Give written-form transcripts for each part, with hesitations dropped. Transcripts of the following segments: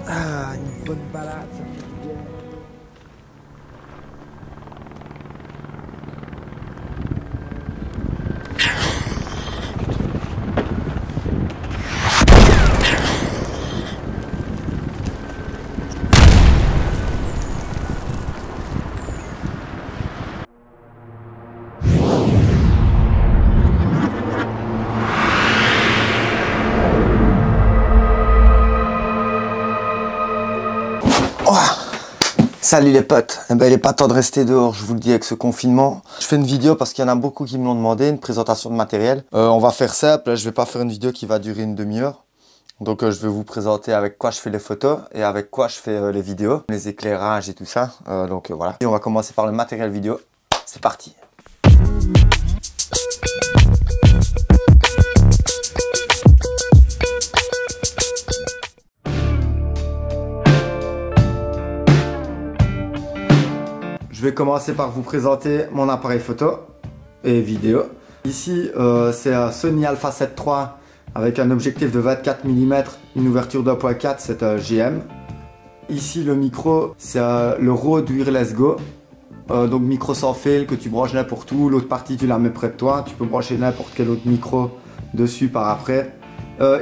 Ah, une bonne balade, ça fait du bien. Salut les potes, eh ben, il n'est pas temps de rester dehors, je vous le dis, avec ce confinement. Je fais une vidéo parce qu'il y en a beaucoup qui me l'ont demandé, une présentation de matériel. On va faire simple, je vais pas faire une vidéo qui va durer une demi-heure. Donc je vais vous présenter avec quoi je fais les photos et avec quoi je fais les vidéos, les éclairages et tout ça. Voilà. Et on va commencer par le matériel vidéo. C'est parti. Je vais commencer par vous présenter mon appareil photo et vidéo. Ici, c'est un Sony Alpha 7 III avec un objectif de 24 mm, une ouverture de 1.4, c'est un GM. Ici, le micro, c'est le Rode Wireless Go. Donc micro sans fil que tu branches n'importe où. L'autre partie, tu la mets près de toi. Tu peux brancher n'importe quel autre micro dessus par après.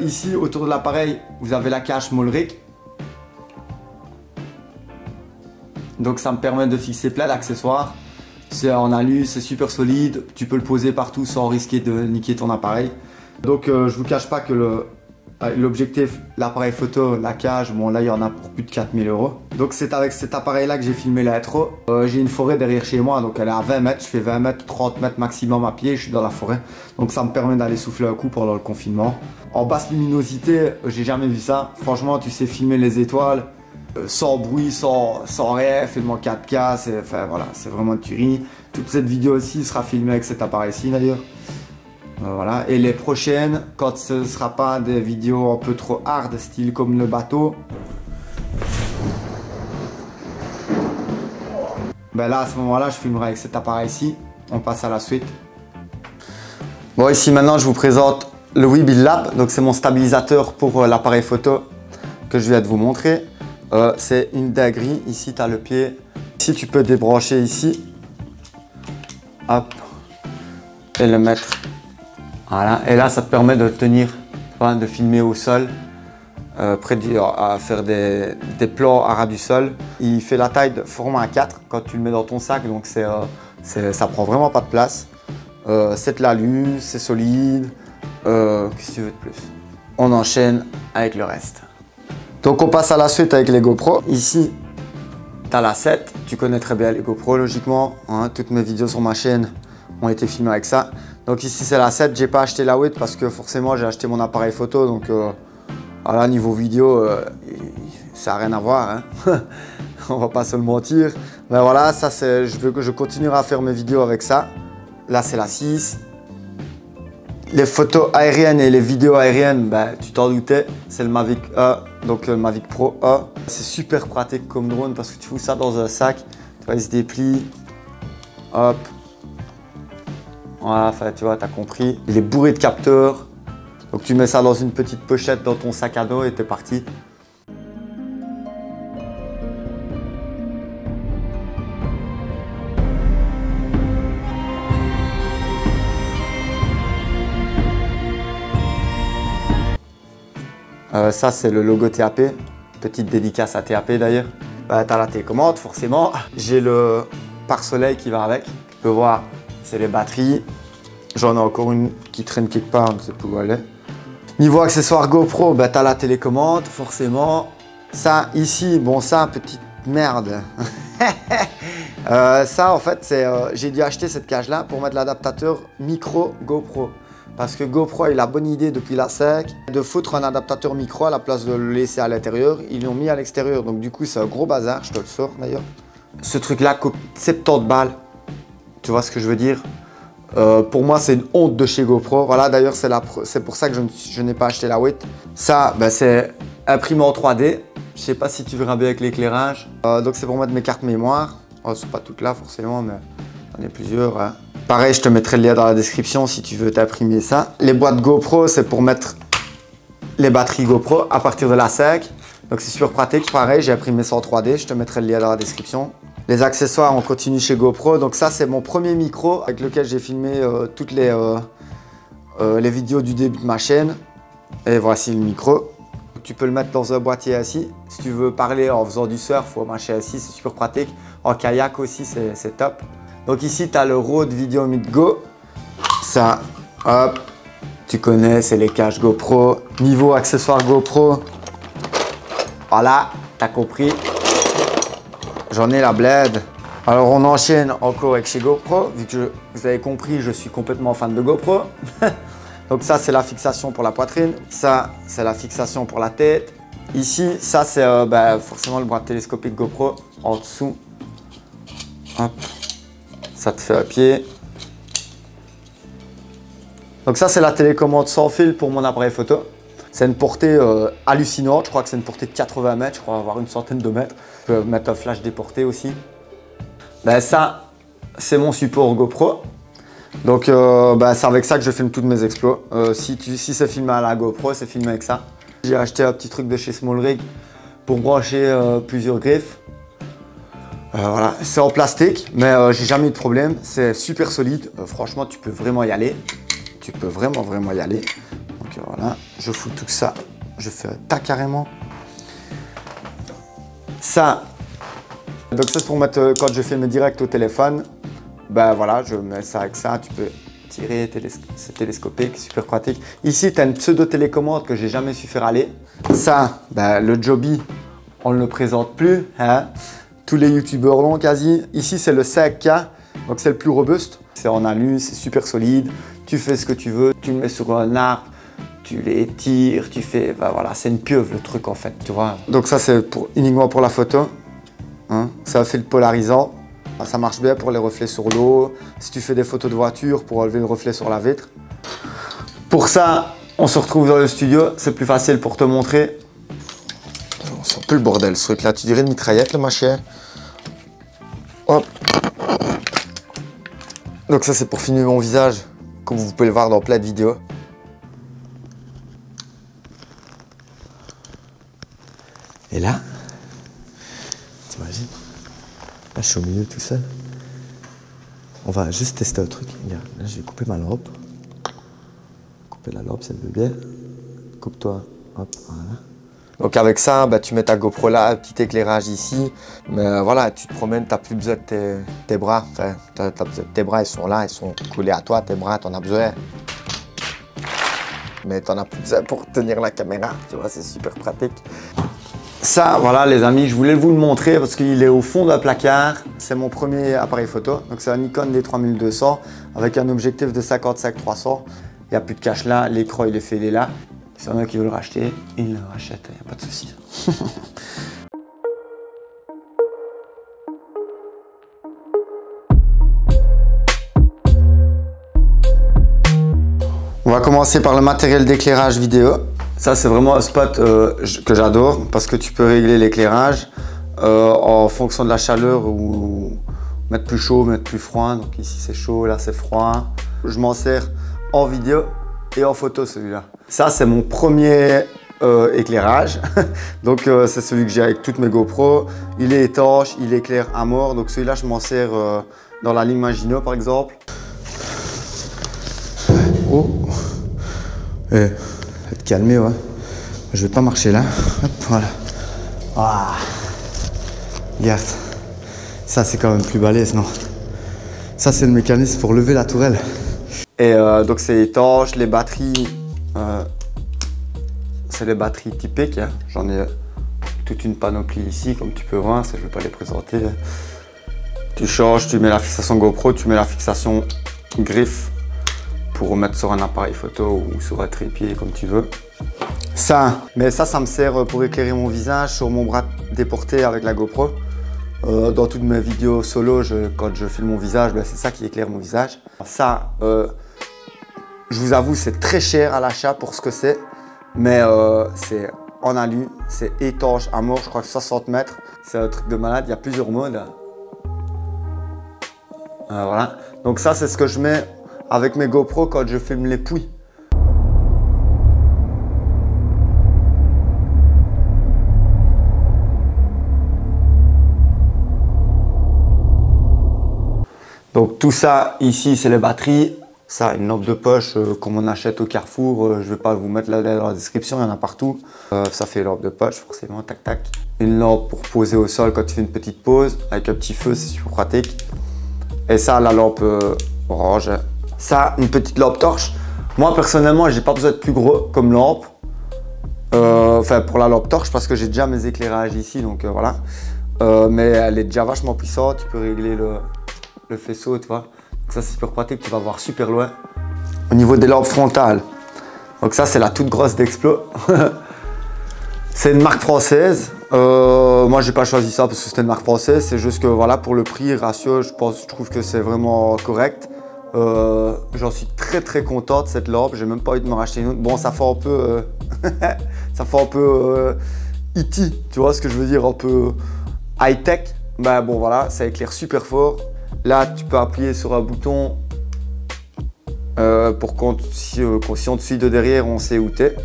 Ici, autour de l'appareil, vous avez la cache Molric. Donc ça me permet de fixer plein d'accessoires. C'est en alu, c'est super solide. Tu peux le poser partout sans risquer de niquer ton appareil. Donc je vous cache pas que l'objectif, l'appareil photo, la cage, bon là il y en a pour plus de 4000 €. Donc c'est avec cet appareil là que j'ai filmé l'intro. J'ai une forêt derrière chez moi, donc elle est à 20 mètres. Je fais 20 mètres, 30 mètres maximum à pied, je suis dans la forêt. Donc ça me permet d'aller souffler un coup pendant le confinement. En basse luminosité, j'ai jamais vu ça. Franchement, tu sais filmer les étoiles. Sans bruit, sans rien, filmé en 4K, enfin, voilà, c'est vraiment une tuerie. Toute cette vidéo aussi sera filmée avec cet appareil-ci d'ailleurs. Voilà. Et les prochaines, quand ce ne sera pas des vidéos un peu trop hard, style comme le bateau, ben là à ce moment-là je filmerai avec cet appareil-ci. On passe à la suite. Bon, ici maintenant je vous présente le Weebill Lab. Donc c'est mon stabilisateur pour l'appareil photo que je viens de vous montrer. C'est une dinguerie. Ici tu as le pied. Ici tu peux débrancher ici. Hop. Et le mettre. Voilà. Et là ça te permet de tenir, de filmer au sol. À faire des plans à ras du sol. Il fait la taille de format A4 quand tu le mets dans ton sac. Donc ça prend vraiment pas de place. C'est de l'alu, c'est solide. Qu'est-ce que tu veux de plus? On enchaîne avec le reste. Donc on passe à la suite avec les GoPro. Ici, tu as la 7. Tu connais très bien les GoPro logiquement. Hein, toutes mes vidéos sur ma chaîne ont été filmées avec ça. Donc ici c'est la 7. J'ai pas acheté la 8 parce que forcément j'ai acheté mon appareil photo. Donc voilà, niveau vidéo, ça n'a rien à voir. Hein. On va pas se le mentir. Mais voilà, ça c'est. Je continuerai à faire mes vidéos avec ça. Là c'est la 6. Les photos aériennes et les vidéos aériennes, ben, tu t'en doutais, c'est le Mavic E, donc le Mavic Pro E. C'est super pratique comme drone parce que tu fous ça dans un sac, tu vois, il se déplie, hop. Voilà, enfin, tu vois, tu as compris. Il est bourré de capteurs, donc tu mets ça dans une petite pochette dans ton sac à dos et t'es parti. Ça c'est le logo TAP, petite dédicace à TAP d'ailleurs. Tu as la télécommande forcément, j'ai le pare-soleil qui va avec. Tu peux voir, c'est les batteries. J'en ai encore une qui traîne quelque part, je ne sais plus où elle est. Niveau accessoires GoPro, tu as la télécommande forcément. Ça ici, bon ça, petite merde. Ça en fait, j'ai dû acheter cette cage là pour mettre l'adaptateur micro GoPro. Parce que GoPro a eu la bonne idée depuis la 5 de foutre un adaptateur micro à la place de le laisser à l'intérieur. Ils l'ont mis à l'extérieur. Donc du coup c'est un gros bazar, je te le sors d'ailleurs. Ce truc là coûte 70 balles. Tu vois ce que je veux dire? Pour moi c'est une honte de chez GoPro. Voilà, d'ailleurs c'est pour ça que je n'ai pas acheté la 8. Ça ben, c'est imprimé en 3D. Je sais pas si tu verras bien avec l'éclairage. Donc c'est pour mettre mes cartes mémoire. Oh, c'est pas toutes là forcément, mais j'en ai plusieurs. Hein. Pareil, je te mettrai le lien dans la description si tu veux t'imprimer ça. Les boîtes GoPro, c'est pour mettre les batteries GoPro à partir de la 5. Donc c'est super pratique. Pareil, j'ai imprimé ça en 3D. Je te mettrai le lien dans la description. Les accessoires, on continue chez GoPro. Donc ça, c'est mon premier micro avec lequel j'ai filmé toutes les vidéos du début de ma chaîne. Et voici le micro. Tu peux le mettre dans un boîtier assis. Si tu veux parler en faisant du surf ou en marcher assis, c'est super pratique. En kayak aussi, c'est top. Donc ici, tu as le Rode VideoMic Go. Ça, hop, tu connais, c'est les caches GoPro. Niveau accessoires GoPro, voilà, tu as compris. J'en ai la bled. Alors on enchaîne encore avec chez GoPro. Vu que vous avez compris, je suis complètement fan de GoPro. Donc ça, c'est la fixation pour la poitrine. Ça, c'est la fixation pour la tête. Ici, ça, c'est forcément le bras télescopique GoPro en dessous. Hop. Ça te fait un pied. Donc ça, c'est la télécommande sans fil pour mon appareil photo. C'est une portée hallucinante. Je crois que c'est une portée de 80 mètres. Je crois avoir une centaine de mètres. Je peux mettre un flash déporté aussi. Ben ça, c'est mon support GoPro. Donc c'est avec ça que je filme toutes mes exploits. Si c'est filmé à la GoPro, c'est filmé avec ça. J'ai acheté un petit truc de chez SmallRig pour brancher plusieurs griffes. Voilà, c'est en plastique, mais j'ai jamais eu de problème. C'est super solide. Franchement, tu peux vraiment y aller. Tu peux vraiment y aller. Donc voilà, je fous tout ça. Je fais un tas carrément. Ça, donc ça c'est pour mettre quand je fais mes directs au téléphone. Ben voilà, je mets ça avec ça. Tu peux tirer, c'est télescopique, super pratique. Ici, tu as une pseudo-télécommande que j'ai jamais su faire aller. Ça, le Joby, on ne le présente plus. Hein. Tous les youtubeurs l'ont quasi. Ici, c'est le 5K, donc c'est le plus robuste. C'est en alu, c'est super solide. Tu fais ce que tu veux, tu le mets sur un arbre, tu les tires, tu fais. Voilà, c'est une pieuvre le truc en fait, tu vois. Donc ça, c'est uniquement pour la photo. Hein. C'est un fil polarisant. Ça marche bien pour les reflets sur l'eau. Si tu fais des photos de voiture, pour enlever le reflet sur la vitre. Pour ça, on se retrouve dans le studio. C'est plus facile pour te montrer. C'est un peu le bordel ce truc là. Tu dirais une mitraillette le machin. Hop. Donc ça c'est pour filmer mon visage. Comme vous pouvez le voir dans plein de vidéos. Et là, t'imagines? Là, je suis au milieu de tout ça. On va juste tester un truc. Regarde, là, je vais couper ma lampe. Couper la lampe, ça veut bien. Coupe-toi. Hop, voilà. Donc avec ça, tu mets ta GoPro là, petit éclairage ici. Mais voilà, tu te promènes, tu n'as plus besoin de tes bras. Enfin, tes bras, ils sont là, ils sont collés à toi. Tes bras, tu en as besoin. Mais tu n'en as plus besoin pour tenir la caméra. Tu vois, c'est super pratique. Ça, voilà les amis, je voulais vous le montrer parce qu'il est au fond d'un placard. C'est mon premier appareil photo. Donc c'est un Nikon D3200 avec un objectif de 55-300. Il n'y a plus de cache là, l'écran il est fait, il est là. Si y en a qui veulent le racheter, ils le rachètent, il n'y a pas de souci. On va commencer par le matériel d'éclairage vidéo. Ça, c'est vraiment un spot que j'adore parce que tu peux régler l'éclairage en fonction de la chaleur ou mettre plus chaud, mettre plus froid. Donc ici, c'est chaud, là, c'est froid. Je m'en sers en vidéo et en photo, celui-là. Ça, c'est mon premier éclairage. Donc, c'est celui que j'ai avec toutes mes GoPro. Il est étanche, il éclaire à mort. Donc, celui-là, je m'en sers dans la ligne Maginot, par exemple. Oh! Te calmer, ouais. Je vais pas marcher là. Hop, voilà. Ah. Regarde. Ça, c'est quand même plus balèze, non? Ça, c'est le mécanisme pour lever la tourelle. Et donc, c'est étanche. Les batteries, c'est les batteries typiques. Hein. J'en ai toute une panoplie ici, comme tu peux voir. Je vais pas les présenter. Tu changes, tu mets la fixation GoPro, tu mets la fixation griffe pour mettre sur un appareil photo ou sur un trépied comme tu veux. Ça me sert pour éclairer mon visage sur mon bras déporté avec la GoPro. Dans toutes mes vidéos solo, quand je filme mon visage, c'est ça qui éclaire mon visage. Ça, je vous avoue, c'est très cher à l'achat pour ce que c'est, mais c'est en alu, c'est étanche à mort, je crois que 60 mètres. C'est un truc de malade, il y a plusieurs modes. Voilà. Donc ça, c'est ce que je mets avec mes GoPro quand je filme les pouilles. Donc tout ça ici, c'est les batteries. Ça, une lampe de poche comme on achète au Carrefour. Je vais pas vous mettre là dans la description, il y en a partout. Ça fait une lampe de poche, forcément, tac tac. Une lampe pour poser au sol quand tu fais une petite pause. Avec un petit feu, c'est super pratique. Et ça, la lampe orange. Ça, une petite lampe torche. Moi, personnellement, j'ai pas besoin de plus gros comme lampe. Enfin, pour la lampe torche, parce que j'ai déjà mes éclairages ici, donc voilà. Mais elle est déjà vachement puissante. Tu peux régler le faisceau, tu vois. Donc ça, c'est super pratique, tu vas voir super loin. Au niveau des lampes frontales, donc ça, c'est la toute grosse d'Explo. C'est une marque française. Moi, j'ai pas choisi ça parce que c'était une marque française. C'est juste que voilà, pour le prix, ratio, je trouve que c'est vraiment correct. J'en suis très content de cette lampe. J'ai même pas envie de me racheter une autre. Bon, ça fait un peu, ça fait un peu E.T. Tu vois ce que je veux dire, un peu high tech. Ben bon, voilà, ça éclaire super fort. Là, tu peux appuyer sur un bouton pour si on te suit de derrière, on sait où t'es.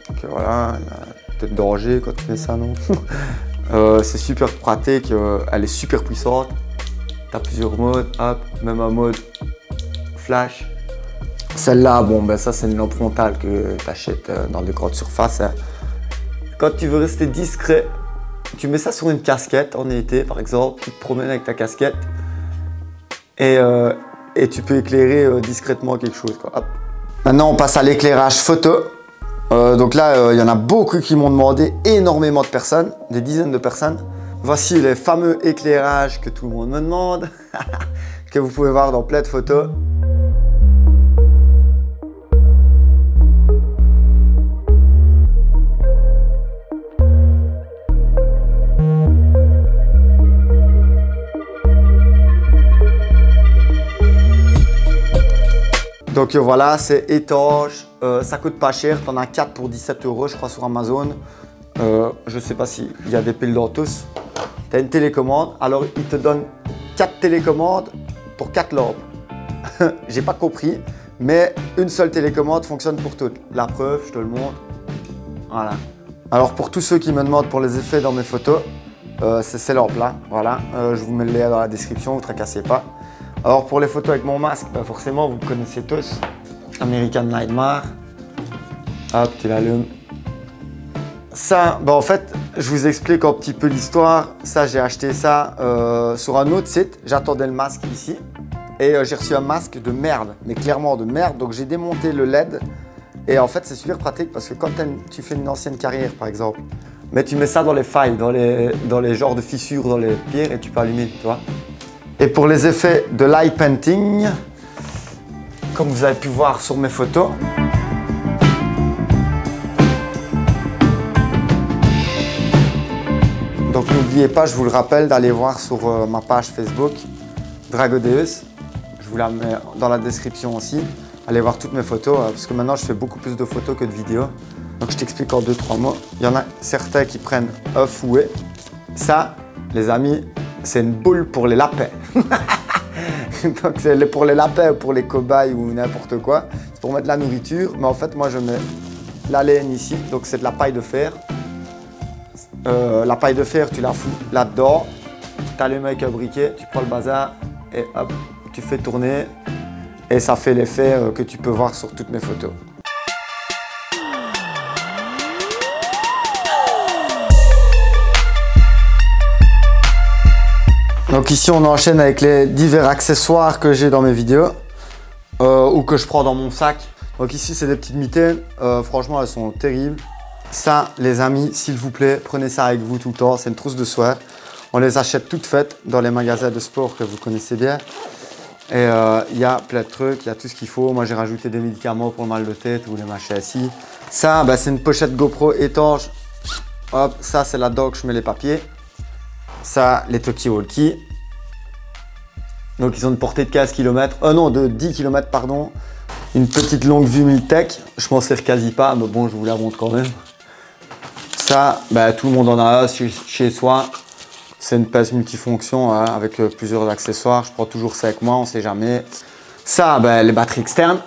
Donc voilà, il y a peut-être danger quand tu fais ça, non? C'est super pratique, elle est super puissante. Tu as plusieurs modes, hop, même un mode flash. Celle-là, bon, ben ça c'est une lampe frontale que tu achètes dans les grandes surfaces. Quand tu veux rester discret, tu mets ça sur une casquette en été par exemple, tu te promènes avec ta casquette et tu peux éclairer discrètement quelque chose, quoi. Hop. Maintenant on passe à l'éclairage photo. Donc là, il y en a beaucoup qui m'ont demandé, énormément de personnes, des dizaines de personnes. Voici les fameux éclairages que tout le monde me demande, que vous pouvez voir dans plein de photos. Donc voilà, c'est étanche, ça coûte pas cher, tu en as 4 pour 17 € je crois sur Amazon. Je sais pas s'il y a des piles dans tous. Tu as une télécommande, alors ils te donnent 4 télécommandes pour 4 lampes. J'ai pas compris, mais une seule télécommande fonctionne pour toutes. La preuve, je te le montre. Voilà. Alors pour tous ceux qui me demandent pour les effets dans mes photos, c'est ces lampes là. Voilà, je vous mets le lien dans la description, vous ne tracassez pas. Alors pour les photos avec mon masque, bah forcément vous connaissez tous. American Nightmare. Hop, tu l'allumes. Ça, bah en fait, je vous explique un petit peu l'histoire. Ça, j'ai acheté ça sur un autre site. J'attendais le masque ici. Et j'ai reçu un masque de merde, mais clairement de merde. Donc j'ai démonté le LED. Et en fait, c'est super pratique parce que quand tu fais une ancienne carrière, par exemple, mais tu mets ça dans les failles, dans les genres de fissures, dans les pierres, et tu peux allumer, tu vois. Et pour les effets de light painting, comme vous avez pu voir sur mes photos, donc n'oubliez pas, je vous le rappelle, d'aller voir sur ma page Facebook, Dragodeus. Je vous la mets dans la description aussi. Allez voir toutes mes photos, parce que maintenant je fais beaucoup plus de photos que de vidéos. Donc je t'explique en 2-3 mots. Il y en a certains qui prennent un fouet. Ça, les amis, c'est une boule pour les lapins. Donc c'est pour les lapins, pour les cobayes ou n'importe quoi. C'est pour mettre la nourriture. Mais en fait, moi je mets la laine ici. Donc c'est de la paille de fer. La paille de fer, tu la fous là-dedans. Tu allumes avec un briquet, tu prends le bazar et hop, tu fais tourner. Et ça fait l'effet que tu peux voir sur toutes mes photos. Donc ici on enchaîne avec les divers accessoires que j'ai dans mes vidéos ou que je prends dans mon sac. Donc ici c'est des petites mitaines, franchement elles sont terribles. Ça les amis, s'il vous plaît, prenez ça avec vous tout le temps, c'est une trousse de soir. On les achète toutes faites dans les magasins de sport que vous connaissez bien. Et il y a plein de trucs, il y a tout ce qu'il faut. Moi j'ai rajouté des médicaments pour le mal de tête ou les machins assis. Ça bah, c'est une pochette GoPro étanche. Hop, ça c'est là-dedans que je mets les papiers. Ça, les talkie-walkie. Donc ils ont une portée de 15 km, non de 10 km pardon. Une petite longue vue Miltech, je m'en sers quasi pas, mais bon je vous la montre quand même. Ça, bah, tout le monde en a un chez soi. C'est une pèse multifonction hein, avec plusieurs accessoires. Je prends toujours ça avec moi, on ne sait jamais. Ça, bah, les batteries externes,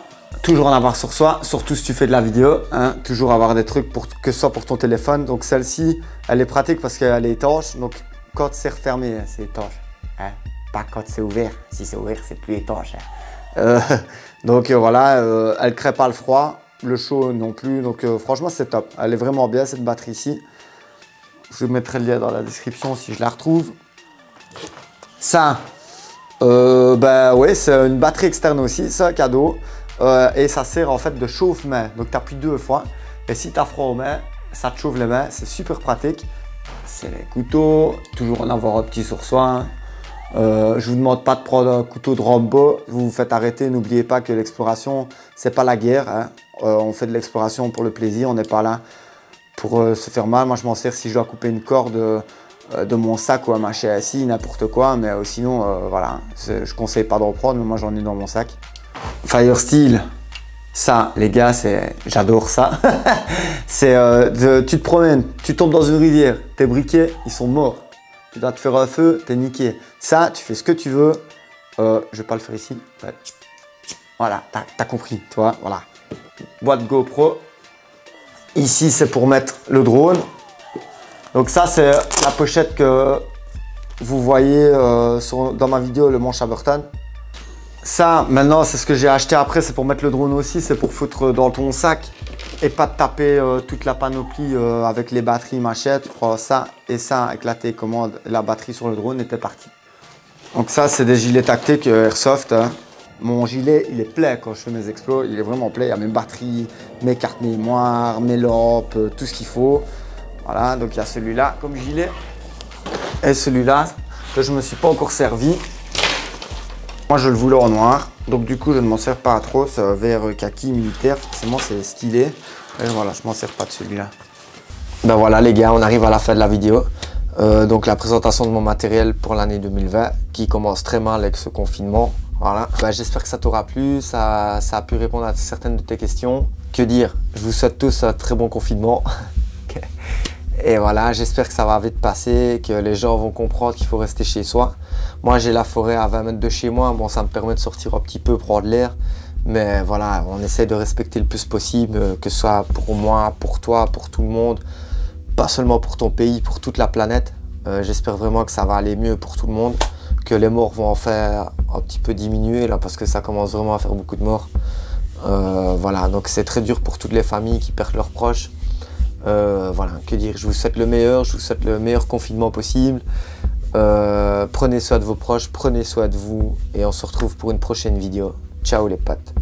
toujours en avoir sur soi, surtout si tu fais de la vidéo. Hein, toujours avoir des trucs que ce soit pour ton téléphone. Donc celle-ci, elle est pratique parce qu'elle est étanche. Donc quand c'est refermé, c'est étanche. Hein. pas quand c'est ouvert. Si c'est ouvert, c'est plus étanche. Donc voilà, elle crée pas le froid, le chaud non plus. Donc franchement, c'est top. Elle est vraiment bien cette batterie ici. Je vous mettrai le lien dans la description si je la retrouve. Ça, ben ouais, c'est une batterie externe aussi, c'est un cadeau. Et ça sert en fait de chauffe-main. Donc tu appuies 2 fois. Et si tu as froid aux mains, ça te chauffe les mains. C'est super pratique. C'est les couteaux, toujours en avoir un petit sur soi. Je vous demande pas de prendre un couteau de Rambo, vous vous faites arrêter. N'oubliez pas que l'exploration, c'est pas la guerre. Hein. On fait de l'exploration pour le plaisir, on n'est pas là pour se faire mal. Moi, je m'en sers si je dois couper une corde de mon sac ou un machin assis, n'importe quoi. Mais sinon, voilà, je conseille pas de reprendre, mais moi j'en ai dans mon sac. Fire Steel. Ça, les gars, j'adore ça. Tu te promènes, tu tombes dans une rivière, tes briquets, ils sont morts. Tu dois te faire un feu, t'es niqué. Ça, tu fais ce que tu veux. Je vais pas le faire ici. Ouais. Voilà, t'as compris, tu vois, voilà. Boîte GoPro. Ici, c'est pour mettre le drone. Donc ça, c'est la pochette que vous voyez dans ma vidéo, le manche à Burton. Ça, maintenant, c'est ce que j'ai acheté après, c'est pour mettre le drone aussi, c'est pour foutre dans ton sac et pas de taper toute la panoplie avec les batteries, machin. Tu prends ça et ça avec la télécommande, la batterie sur le drone et t'es parti. Donc ça, c'est des gilets tactiques Airsoft. Hein. Mon gilet, il est plein quand je fais mes explos, il est vraiment plein. Il y a mes batteries, mes cartes mémoire, mes lampes, tout ce qu'il faut. Voilà, donc il y a celui-là comme gilet et celui-là que je ne me suis pas encore servi. Moi, je le voulais en noir, donc du coup, je ne m'en sers pas trop. C'est un vert kaki militaire, forcément, c'est stylé. Et voilà, je m'en sers pas de celui-là. Ben voilà, les gars, on arrive à la fin de la vidéo. Donc, la présentation de mon matériel pour l'année 2020 qui commence très mal avec ce confinement. Voilà. Ben, j'espère que ça t'aura plu, ça a pu répondre à certaines de tes questions. Que dire? Je vous souhaite tous un très bon confinement. Et voilà, j'espère que ça va vite passer, que les gens vont comprendre qu'il faut rester chez soi. Moi, j'ai la forêt à 20 mètres de chez moi. Bon, ça me permet de sortir un petit peu, prendre l'air. Mais voilà, on essaie de respecter le plus possible, que ce soit pour moi, pour toi, pour tout le monde. Pas seulement pour ton pays, pour toute la planète. J'espère vraiment que ça va aller mieux pour tout le monde. Que les morts vont en faire un petit peu diminuer, là, parce que ça commence vraiment à faire beaucoup de morts. Voilà, donc c'est très dur pour toutes les familles qui perdent leurs proches. Voilà, que dire, je vous souhaite le meilleur, je vous souhaite le meilleur confinement possible. Prenez soin de vos proches, prenez soin de vous et on se retrouve pour une prochaine vidéo. Ciao les potes.